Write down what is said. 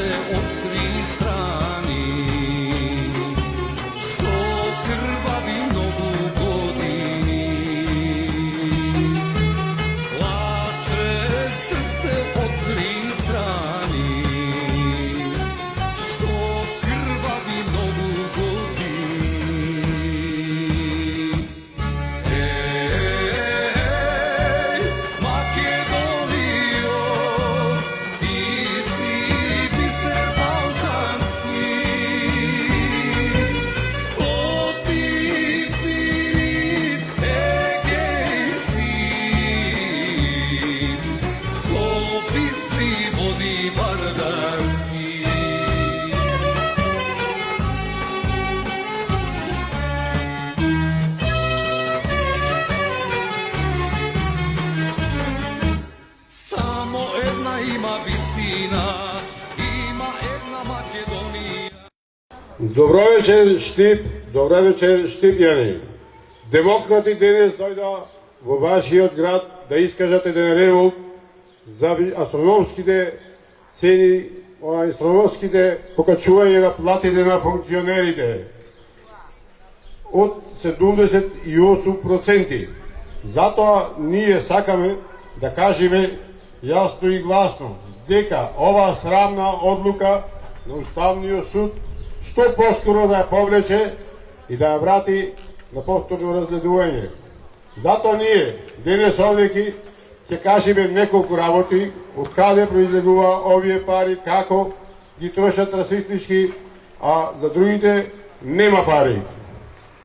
srce od tri strani, što krvavi mnogo godini. Plače srce od tri strani, što krvavi mnogo godini. Ej, Makedonijo, ti si biser balkanski, sploti pirit Egejski, so bistri vodi vardarski. Samo jedna ima vistina, ima jedna Makedonija. Добро вечер, Штип, добро вечер, Штипјани. Демократи денес дојда во вашиот град да искажат еден револт за астрономските цени, астрономските покачување на платите на функционерите од 78%. Затоа ние сакаме да кажеме јасно и гласно дека ова срамна одлука на Уставниот суд што поскоро да ја повлече и да ја врати на повторно разгледување. Затоа ние денес овде ќе кажеме неколку работи, од каде произлегува овие пари, како ги трошат расистички, а за другите нема пари.